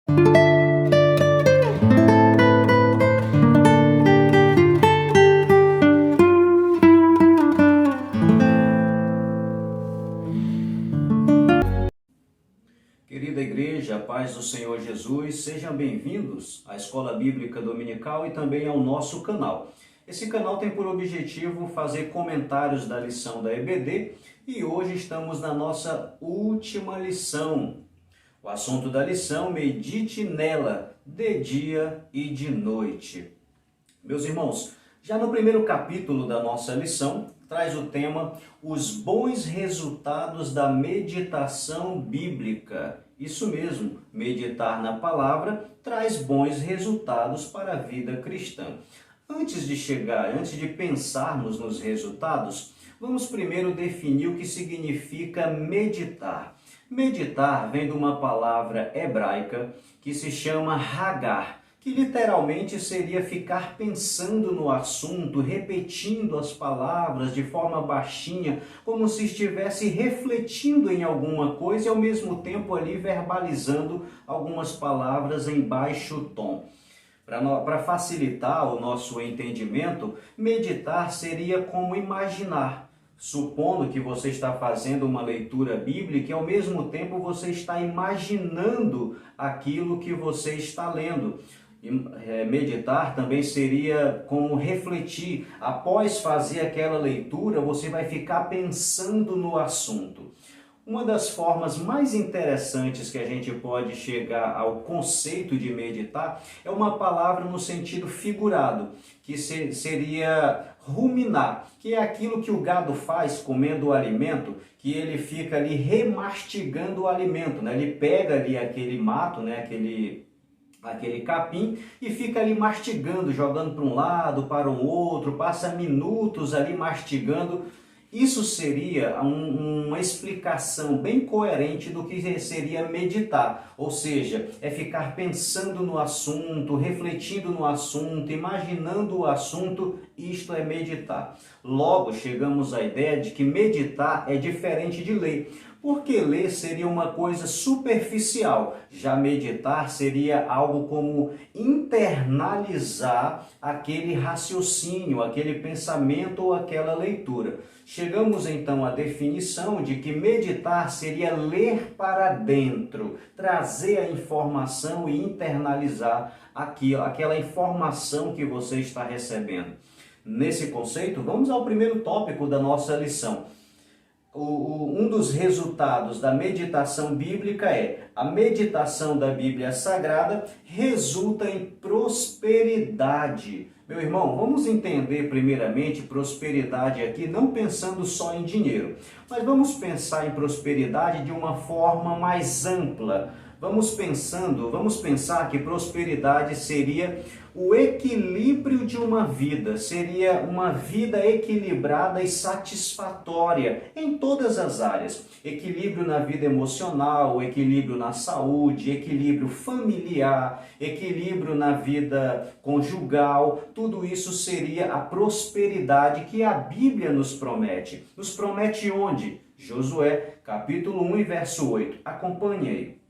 Querida igreja, a paz do Senhor Jesus, sejam bem-vindos à Escola Bíblica Dominical e também ao nosso canal. Esse canal tem por objetivo fazer comentários da lição da EBD e hoje estamos na nossa última lição. O assunto da lição: medite nela de dia e de noite. Meus irmãos, já no primeiro capítulo da nossa lição, traz o tema os bons resultados da meditação bíblica. Isso mesmo, meditar na palavra traz bons resultados para a vida cristã. Antes de pensarmos nos resultados, vamos primeiro definir o que significa meditar. Meditar vem de uma palavra hebraica que se chama hagar, que literalmente seria ficar pensando no assunto, repetindo as palavras de forma baixinha, como se estivesse refletindo em alguma coisa e ao mesmo tempo ali verbalizando algumas palavras em baixo tom. Para facilitar o nosso entendimento, meditar seria como imaginar. Supondo que você está fazendo uma leitura bíblica e ao mesmo tempo você está imaginando aquilo que você está lendo. Meditar também seria como refletir. Após fazer aquela leitura, você vai ficar pensando no assunto. Uma das formas mais interessantes que a gente pode chegar ao conceito de meditar é uma palavra no sentido figurado, que seria ruminar, que é aquilo que o gado faz comendo o alimento, que ele fica ali remastigando o alimento, né? Ele pega ali aquele mato, né? aquele capim e fica ali mastigando, jogando para um lado, para o outro, passa minutos ali mastigando. Isso seria uma explicação bem coerente do que seria meditar, ou seja, é ficar pensando no assunto, refletindo no assunto, imaginando o assunto, isto é meditar. Logo, chegamos à ideia de que meditar é diferente de ler, porque ler seria uma coisa superficial, já meditar seria algo como internalizar aquele raciocínio, aquele pensamento ou aquela leitura. Chegamos então à definição de que meditar seria ler para dentro, trazer a informação e internalizar aquela informação que você está recebendo. Nesse conceito, vamos ao primeiro tópico da nossa lição. Um dos resultados da meditação bíblica é a meditação da Bíblia Sagrada resulta em prosperidade. Meu irmão, vamos entender primeiramente prosperidade aqui, não pensando só em dinheiro, mas vamos pensar em prosperidade de uma forma mais ampla. Vamos pensar que prosperidade seria o equilíbrio de uma vida, seria uma vida equilibrada e satisfatória em todas as áreas. Equilíbrio na vida emocional, equilíbrio na saúde, equilíbrio familiar, equilíbrio na vida conjugal, tudo isso seria a prosperidade que a Bíblia nos promete. Nos promete onde? Josué, capítulo 1 e verso 8. Acompanhe aí.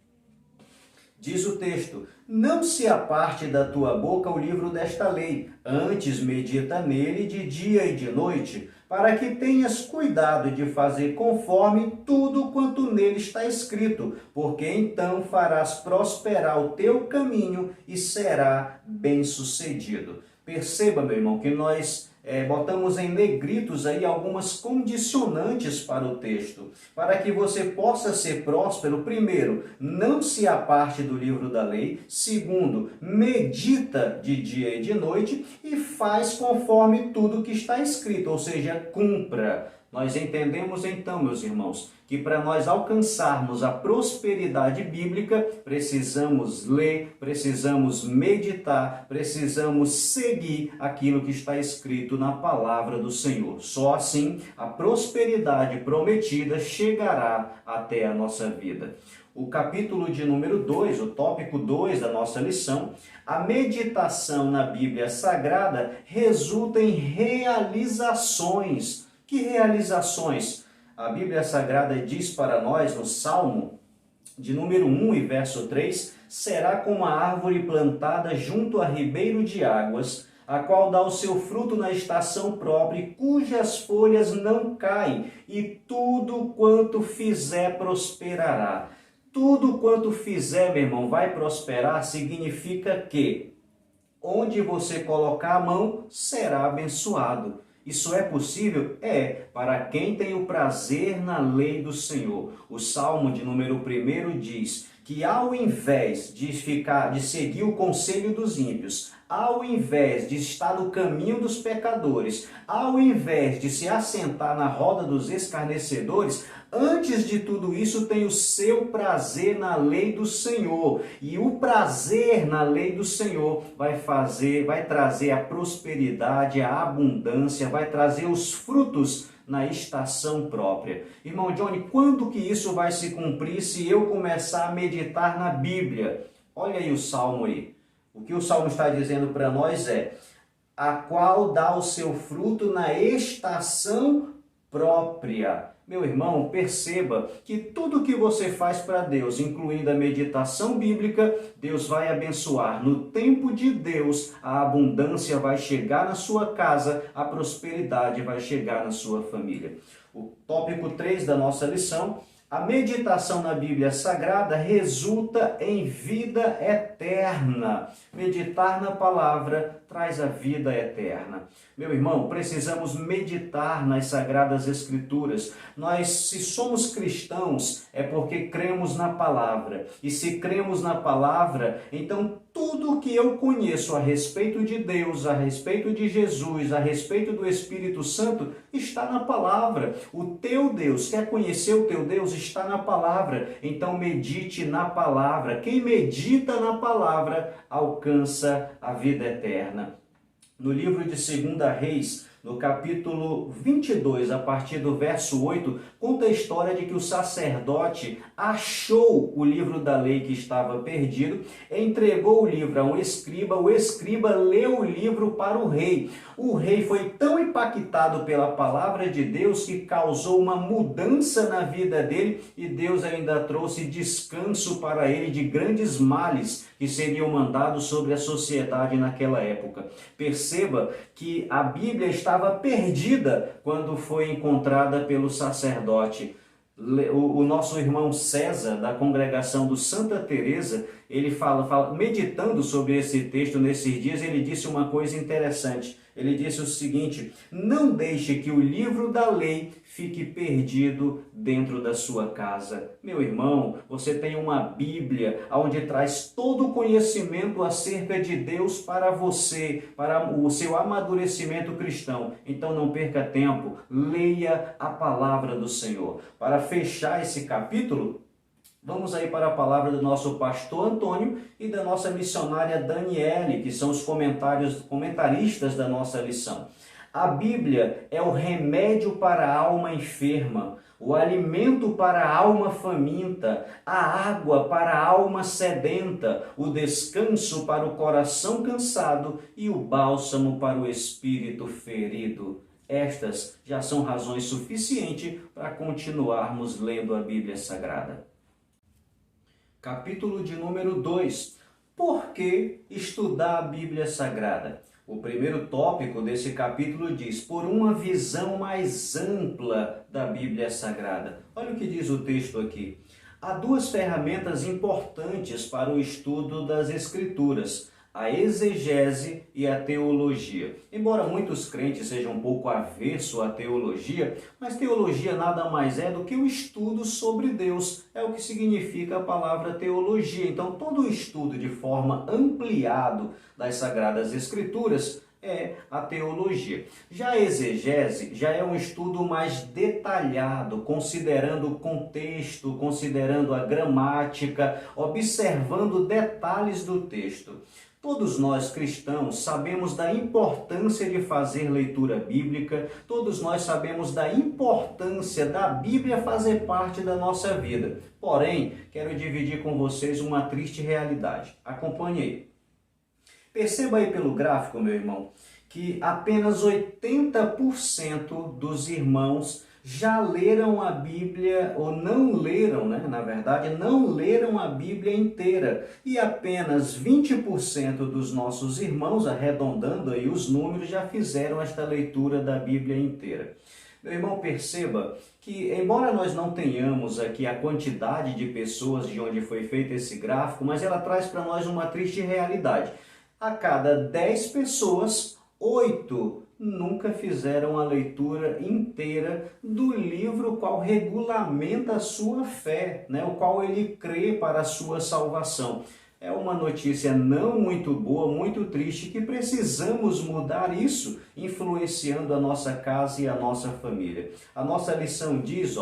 Diz o texto: não se aparte da tua boca o livro desta lei, antes medita nele de dia e de noite, para que tenhas cuidado de fazer conforme tudo quanto nele está escrito, porque então farás prosperar o teu caminho e será bem-sucedido. Perceba, meu irmão, que nós botamos em negritos aí algumas condicionantes para o texto, para que você possa ser próspero. Primeiro, não se aparte do livro da lei. Segundo, medita de dia e de noite e faz conforme tudo que está escrito, ou seja, cumpra. Nós entendemos então, meus irmãos, que para nós alcançarmos a prosperidade bíblica, precisamos ler, precisamos meditar, precisamos seguir aquilo que está escrito na palavra do Senhor. Só assim a prosperidade prometida chegará até a nossa vida. O capítulo de número 2, o tópico 2 da nossa lição, a meditação na Bíblia Sagrada resulta em realizações. Que realizações? A Bíblia Sagrada diz para nós no Salmo de número 1 e verso 3, será como a árvore plantada junto a ribeiro de águas, a qual dá o seu fruto na estação própria, e cujas folhas não caem, e tudo quanto fizer prosperará. Tudo quanto fizer, meu irmão, vai prosperar, significa que onde você colocar a mão, será abençoado. Isso é possível? É, para quem tem o prazer na lei do Senhor. O Salmo de número 1 diz que ao invés de seguir o conselho dos ímpios, ao invés de estar no caminho dos pecadores, ao invés de se assentar na roda dos escarnecedores, antes de tudo isso tem o seu prazer na lei do Senhor. E o prazer na lei do Senhor vai trazer a prosperidade, a abundância, vai trazer os frutos na estação própria. Irmão Johnny, quando que isso vai se cumprir se eu começar a meditar na Bíblia? Olha aí o Salmo aí. O que o Salmo está dizendo para nós é: a qual dá o seu fruto na estação própria. Meu irmão, perceba que tudo que você faz para Deus, incluindo a meditação bíblica, Deus vai abençoar. No tempo de Deus, a abundância vai chegar na sua casa, a prosperidade vai chegar na sua família. O tópico 3 da nossa lição: a meditação na Bíblia Sagrada resulta em vida eterna. Meditar na palavra traz a vida eterna. Meu irmão, precisamos meditar nas Sagradas Escrituras. Nós, se somos cristãos, é porque cremos na palavra. E se cremos na palavra, então tudo o que eu conheço a respeito de Deus, a respeito de Jesus, a respeito do Espírito Santo, está na palavra. O teu Deus, quer conhecer o teu Deus? Está na palavra. Então medite na palavra. Quem medita na palavra alcança a vida eterna. No livro de 2 Reis, no capítulo 22, a partir do verso 8, conta a história de que o sacerdote achou o livro da lei que estava perdido, entregou o livro a um escriba, o escriba leu o livro para o rei. O rei foi tão impactado pela palavra de Deus que causou uma mudança na vida dele, e Deus ainda trouxe descanso para ele de grandes males que seriam mandados sobre a sociedade naquela época. Perceba que a Bíblia estava perdida quando foi encontrada pelo sacerdote. O nosso irmão César, da congregação do Santa Teresa, ele fala, meditando sobre esse texto nesses dias, ele disse uma coisa interessante. Ele disse o seguinte: não deixe que o livro da lei fique perdido dentro da sua casa. Meu irmão, você tem uma Bíblia onde traz todo o conhecimento acerca de Deus para você, para o seu amadurecimento cristão. Então não perca tempo, leia a palavra do Senhor. Para fechar esse capítulo, vamos aí para a palavra do nosso pastor Antônio e da nossa missionária Daniele, que são os comentaristas da nossa lição. A Bíblia é o remédio para a alma enferma, o alimento para a alma faminta, a água para a alma sedenta, o descanso para o coração cansado e o bálsamo para o espírito ferido. Estas já são razões suficientes para continuarmos lendo a Bíblia Sagrada. Capítulo de número 2. Por que estudar a Bíblia Sagrada? O primeiro tópico desse capítulo diz: por uma visão mais ampla da Bíblia Sagrada. Olha o que diz o texto aqui. Há duas ferramentas importantes para o estudo das Escrituras: a exegese e a teologia. Embora muitos crentes sejam um pouco avessos à teologia, mas teologia nada mais é do que o estudo sobre Deus. É o que significa a palavra teologia. Então, todo o estudo de forma ampliado das Sagradas Escrituras é a teologia. Já a exegese já é um estudo mais detalhado, considerando o contexto, considerando a gramática, observando detalhes do texto. Todos nós cristãos sabemos da importância de fazer leitura bíblica, todos nós sabemos da importância da Bíblia fazer parte da nossa vida. Porém, quero dividir com vocês uma triste realidade. Acompanhe aí. Perceba aí pelo gráfico, meu irmão, que apenas 80% dos irmãos já leram a Bíblia, ou não leram, né? Na verdade, não leram a Bíblia inteira. E apenas 20% dos nossos irmãos, arredondando aí os números, já fizeram esta leitura da Bíblia inteira. Meu irmão, perceba que, embora nós não tenhamos aqui a quantidade de pessoas de onde foi feito esse gráfico, mas ela traz para nós uma triste realidade. A cada 10 pessoas, 8 nunca fizeram a leitura inteira do livro qual regulamenta a sua fé, né? O qual ele crê para a sua salvação. É uma notícia não muito boa, muito triste, que precisamos mudar isso, influenciando a nossa casa e a nossa família. A nossa lição diz,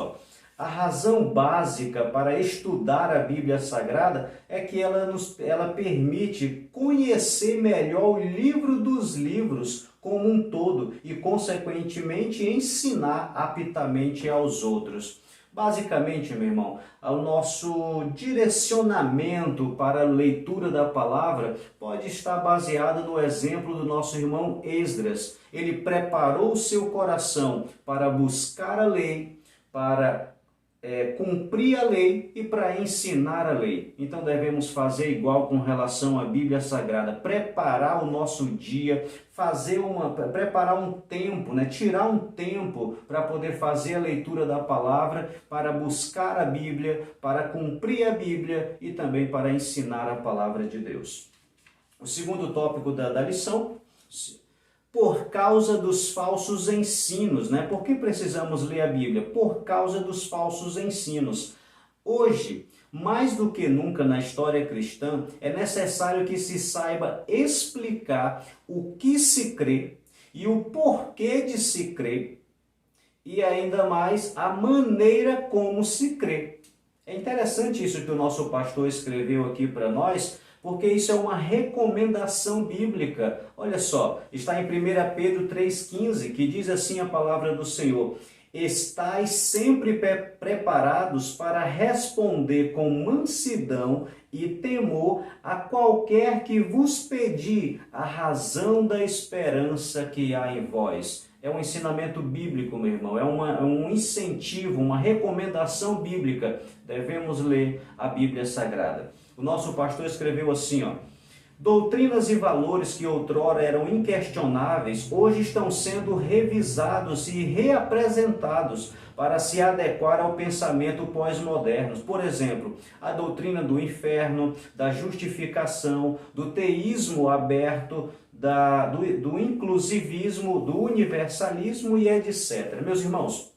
a razão básica para estudar a Bíblia Sagrada é que ela permite conhecer melhor o livro dos livros como um todo e, consequentemente, ensinar aptamente aos outros. Basicamente, meu irmão, o nosso direcionamento para a leitura da palavra pode estar baseado no exemplo do nosso irmão Esdras. Ele preparou o seu coração para buscar a lei, para cumprir a lei e para ensinar a lei. Então devemos fazer igual com relação à Bíblia Sagrada, preparar o nosso dia, preparar um tempo, né? Tirar um tempo para poder fazer a leitura da palavra, para buscar a Bíblia, para cumprir a Bíblia e também para ensinar a palavra de Deus. O segundo tópico da lição: por causa dos falsos ensinos, né? Por que precisamos ler a Bíblia? Por causa dos falsos ensinos. Hoje, mais do que nunca na história cristã, é necessário que se saiba explicar o que se crê e o porquê de se crer, e ainda mais a maneira como se crê. É interessante isso que o nosso pastor escreveu aqui para nós, porque isso é uma recomendação bíblica. Olha só, está em 1 Pedro 3,15, que diz assim a palavra do Senhor: estais sempre preparados para responder com mansidão e temor a qualquer que vos pedir a razão da esperança que há em vós. É um ensinamento bíblico, meu irmão, é um incentivo, uma recomendação bíblica. Devemos ler a Bíblia Sagrada. O nosso pastor escreveu assim, doutrinas e valores que outrora eram inquestionáveis, hoje estão sendo revisados e reapresentados para se adequar ao pensamento pós-moderno. Por exemplo, a doutrina do inferno, da justificação, do teísmo aberto, do inclusivismo, do universalismo e etc. Meus irmãos,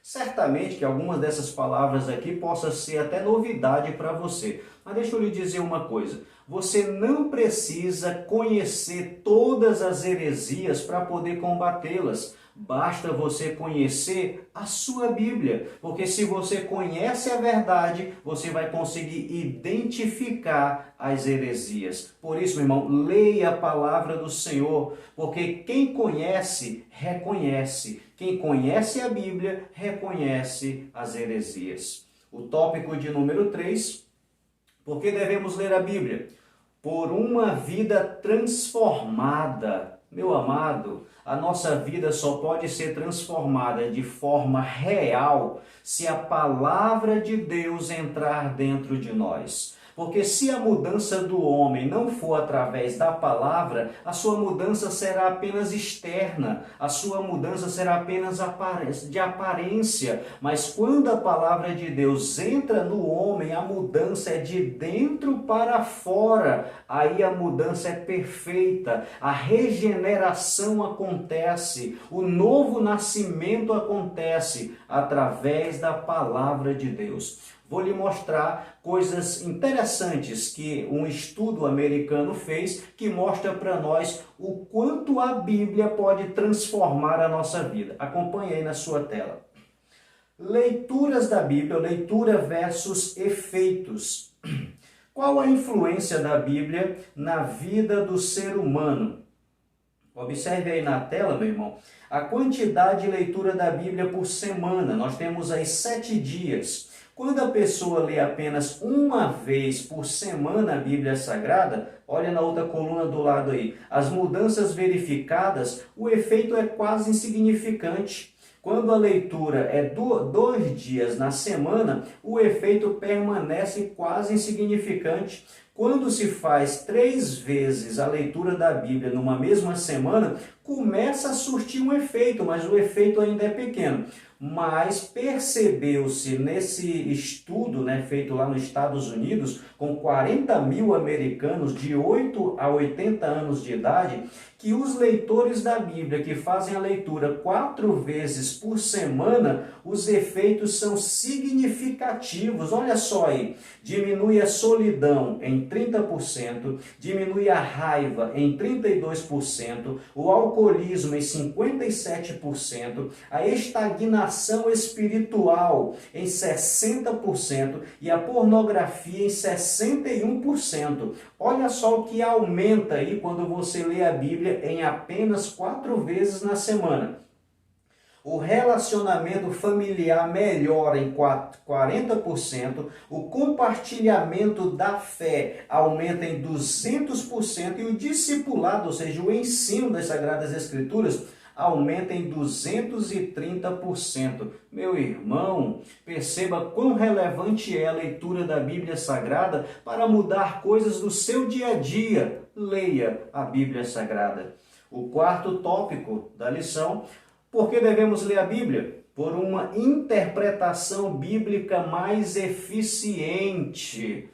certamente que algumas dessas palavras aqui possam ser até novidade para você. Mas deixa eu lhe dizer uma coisa. Você não precisa conhecer todas as heresias para poder combatê-las. Basta você conhecer a sua Bíblia. Porque se você conhece a verdade, você vai conseguir identificar as heresias. Por isso, meu irmão, leia a palavra do Senhor. Porque quem conhece, reconhece. Quem conhece a Bíblia, reconhece as heresias. O tópico de número 3, por que devemos ler a Bíblia? Por uma vida transformada. Meu amado, a nossa vida só pode ser transformada de forma real se a palavra de Deus entrar dentro de nós. Porque se a mudança do homem não for através da palavra, a sua mudança será apenas externa, a sua mudança será apenas de aparência. Mas quando a palavra de Deus entra no homem, a mudança é de dentro para fora. Aí a mudança é perfeita, a regeneração acontece, o novo nascimento acontece através da palavra de Deus. Vou lhe mostrar coisas interessantes que um estudo americano fez, que mostra para nós o quanto a Bíblia pode transformar a nossa vida. Acompanhe aí na sua tela. Leituras da Bíblia, leitura versus efeitos. Qual a influência da Bíblia na vida do ser humano? Observe aí na tela, meu irmão, a quantidade de leitura da Bíblia por semana. Nós temos aí 7 dias. Quando a pessoa lê apenas uma vez por semana a Bíblia Sagrada, olha na outra coluna do lado aí, as mudanças verificadas, o efeito é quase insignificante. Quando a leitura é 2 dias na semana, o efeito permanece quase insignificante. Quando se faz 3 vezes a leitura da Bíblia numa mesma semana, começa a surtir um efeito, mas o efeito ainda é pequeno. Mas percebeu-se nesse estudo, feito lá nos Estados Unidos, com 40 mil americanos de 8 a 80 anos de idade, que os leitores da Bíblia que fazem a leitura 4 vezes por semana, os efeitos são significativos. Olha só aí, diminui a solidão em 30%, diminui a raiva em 32%, o alcoolismo em 57%, a estagnação espiritual em 60% e a pornografia em 61%. Olha só o que aumenta aí quando você lê a Bíblia em apenas 4 vezes na semana. O relacionamento familiar melhora em 40%, o compartilhamento da fé aumenta em 200% e o discipulado, ou seja, o ensino das Sagradas Escrituras, aumenta em 230%. Meu irmão, perceba quão relevante é a leitura da Bíblia Sagrada para mudar coisas do seu dia a dia. Leia a Bíblia Sagrada. O quarto tópico da lição: por que devemos ler a Bíblia? Por uma interpretação bíblica mais eficiente.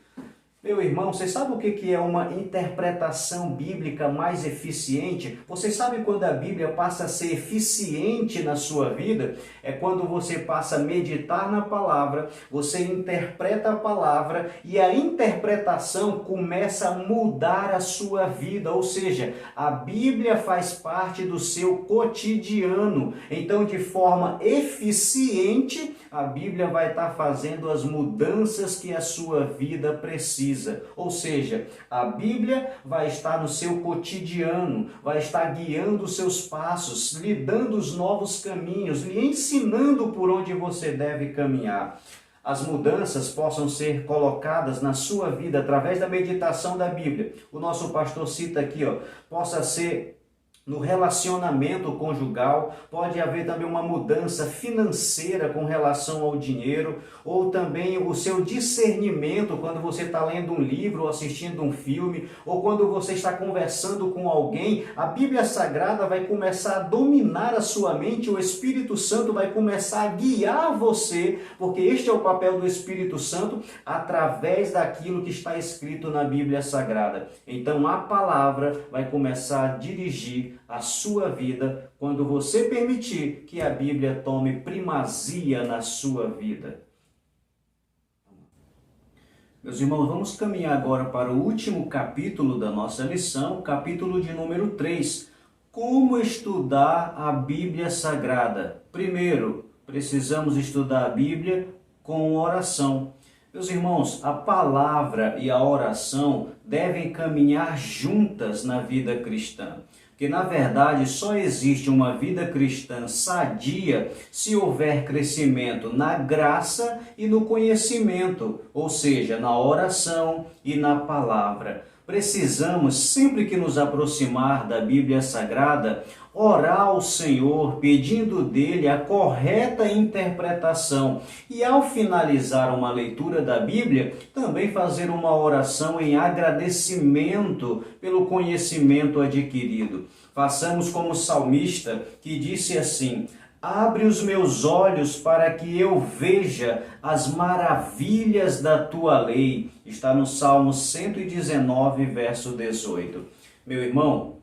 Meu irmão, você sabe o que é uma interpretação bíblica mais eficiente? Você sabe quando a Bíblia passa a ser eficiente na sua vida? É quando você passa a meditar na palavra, você interpreta a palavra e a interpretação começa a mudar a sua vida. Ou seja, a Bíblia faz parte do seu cotidiano. Então, de forma eficiente, a Bíblia vai estar fazendo as mudanças que a sua vida precisa. Ou seja, a Bíblia vai estar no seu cotidiano, vai estar guiando os seus passos, lhe dando os novos caminhos, lhe ensinando por onde você deve caminhar. As mudanças possam ser colocadas na sua vida através da meditação da Bíblia. O nosso pastor cita aqui, possa ser no relacionamento conjugal, pode haver também uma mudança financeira com relação ao dinheiro, ou também o seu discernimento quando você está lendo um livro ou assistindo um filme, ou quando você está conversando com alguém. A Bíblia Sagrada vai começar a dominar a sua mente, o Espírito Santo vai começar a guiar você, porque este é o papel do Espírito Santo, através daquilo que está escrito na Bíblia Sagrada. Então a palavra vai começar a dirigir a sua vida quando você permitir que a Bíblia tome primazia na sua vida. Meus irmãos, vamos caminhar agora para o último capítulo da nossa lição, capítulo de número 3. Como estudar a Bíblia Sagrada? Primeiro, precisamos estudar a Bíblia com oração. Meus irmãos, a palavra e a oração devem caminhar juntas na vida cristã. Porque, na verdade, só existe uma vida cristã sadia se houver crescimento na graça e no conhecimento, ou seja, na oração e na palavra. Precisamos, sempre que nos aproximar da Bíblia Sagrada, orar ao Senhor, pedindo dele a correta interpretação. E ao finalizar uma leitura da Bíblia, também fazer uma oração em agradecimento pelo conhecimento adquirido. Façamos como o salmista, que disse assim: abre os meus olhos para que eu veja as maravilhas da tua lei. Está no Salmo 119, verso 18. Meu irmão,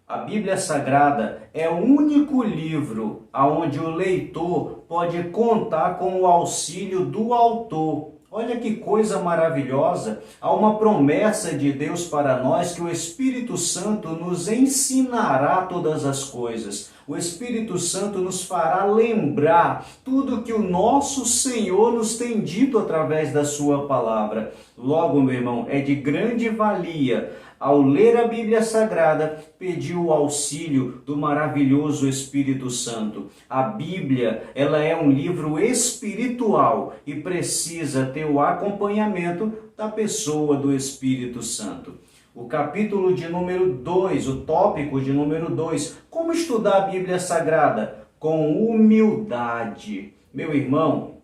a Bíblia Sagrada é o único livro onde o leitor pode contar com o auxílio do autor. Olha que coisa maravilhosa! Há uma promessa de Deus para nós que o Espírito Santo nos ensinará todas as coisas. O Espírito Santo nos fará lembrar tudo que o nosso Senhor nos tem dito através da sua palavra. Logo, meu irmão, é de grande valia, ao ler a Bíblia Sagrada, pedir o auxílio do maravilhoso Espírito Santo. A Bíblia, ela é um livro espiritual e precisa ter o acompanhamento da pessoa do Espírito Santo. O capítulo de número 2, o tópico de número 2, como estudar a Bíblia Sagrada? com humildade. Meu irmão,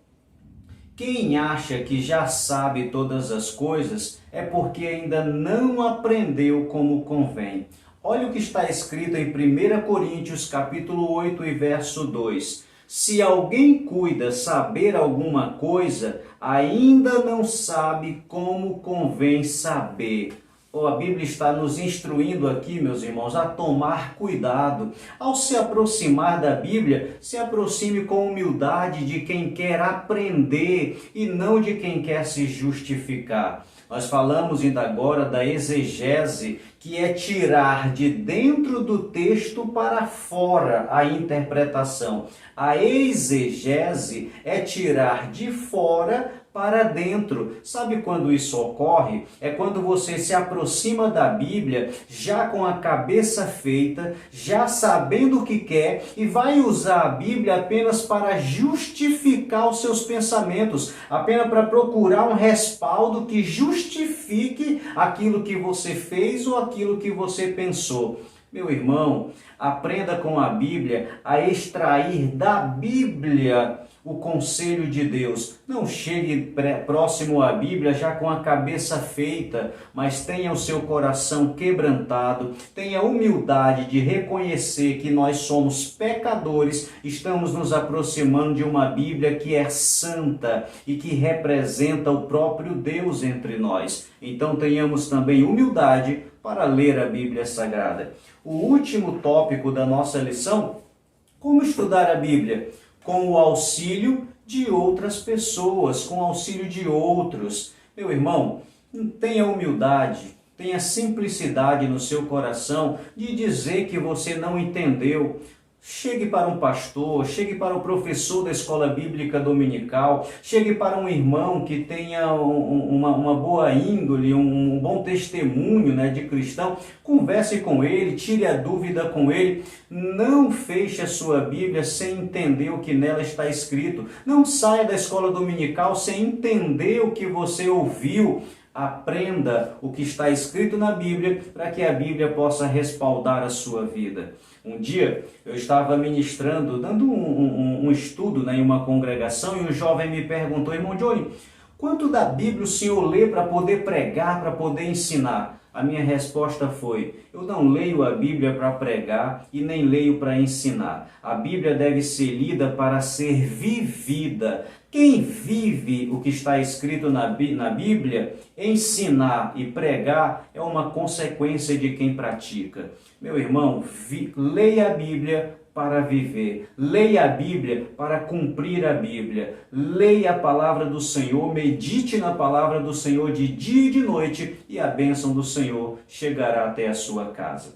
quem acha que já sabe todas as coisas é porque ainda não aprendeu como convém. Olha o que está escrito em 1 Coríntios capítulo 8 e verso 2. Se alguém cuida saber alguma coisa, ainda não sabe como convém saber. A Bíblia está nos instruindo aqui, meus irmãos, a tomar cuidado. Ao se aproximar da Bíblia, se aproxime com humildade de quem quer aprender e não de quem quer se justificar. Nós falamos ainda agora da exegese, que é tirar de dentro do texto para fora a interpretação. A exegese é tirar de fora para dentro. Sabe quando isso ocorre? É quando você se aproxima da Bíblia já com a cabeça feita, já sabendo o que quer e vai usar a Bíblia apenas para justificar os seus pensamentos, apenas para procurar um respaldo que justifique aquilo que você fez ou aquilo que você pensou. Meu irmão, aprenda com a Bíblia a extrair da Bíblia o conselho de Deus. Não chegue próximo à Bíblia já com a cabeça feita, mas tenha o seu coração quebrantado, tenha humildade de reconhecer que nós somos pecadores, estamos nos aproximando de uma Bíblia que é santa e que representa o próprio Deus entre nós. Então tenhamos também humildade para ler a Bíblia Sagrada. O último tópico da nossa lição: como estudar a Bíblia? Com o auxílio de outras pessoas, com o auxílio de outros. Meu irmão, tenha humildade, tenha simplicidade no seu coração de dizer que você não entendeu. Chegue para um pastor, chegue para o professor da escola bíblica dominical, chegue para um irmão que tenha uma boa índole, um bom testemunho, de cristão. Converse com ele, tire a dúvida com ele. Não feche a sua Bíblia sem entender o que nela está escrito. Não saia da escola dominical sem entender o que você ouviu. Aprenda o que está escrito na Bíblia para que a Bíblia possa respaldar a sua vida. Um dia eu estava ministrando, dando um estudo em uma congregação, e um jovem me perguntou: irmão Johnny, quanto da Bíblia o senhor lê para poder pregar, para poder ensinar? A minha resposta foi: eu não leio a Bíblia para pregar e nem leio para ensinar. A Bíblia deve ser lida para ser vivida. Quem vive o que está escrito na Bíblia, ensinar e pregar é uma consequência de quem pratica. Meu irmão, leia a Bíblia para viver. Leia a Bíblia para cumprir a Bíblia. Leia a palavra do Senhor, medite na palavra do Senhor de dia e de noite, e a bênção do Senhor chegará até a sua casa.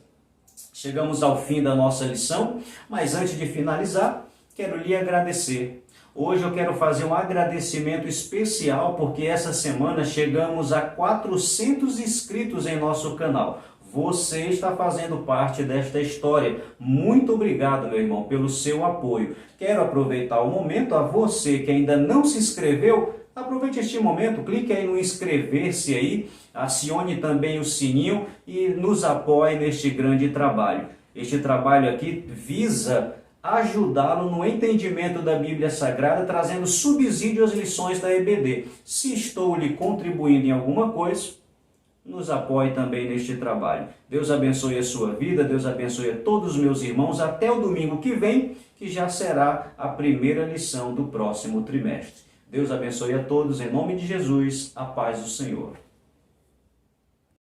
Chegamos ao fim da nossa lição, mas antes de finalizar, quero lhe agradecer. Hoje eu quero fazer um agradecimento especial porque essa semana chegamos a 400 inscritos em nosso canal. Você está fazendo parte desta história. Muito obrigado, meu irmão, pelo seu apoio. Quero aproveitar o momento, a você que ainda não se inscreveu, aproveite este momento, clique aí no inscrever-se aí, acione também o sininho e nos apoie neste grande trabalho. Este trabalho aqui visa ajudá-lo no entendimento da Bíblia Sagrada, trazendo subsídio às lições da EBD. Se estou lhe contribuindo em alguma coisa, nos apoie também neste trabalho. Deus abençoe a sua vida, Deus abençoe a todos os meus irmãos. Até o domingo que vem, que já será a primeira lição do próximo trimestre. Deus abençoe a todos, em nome de Jesus, a paz do Senhor.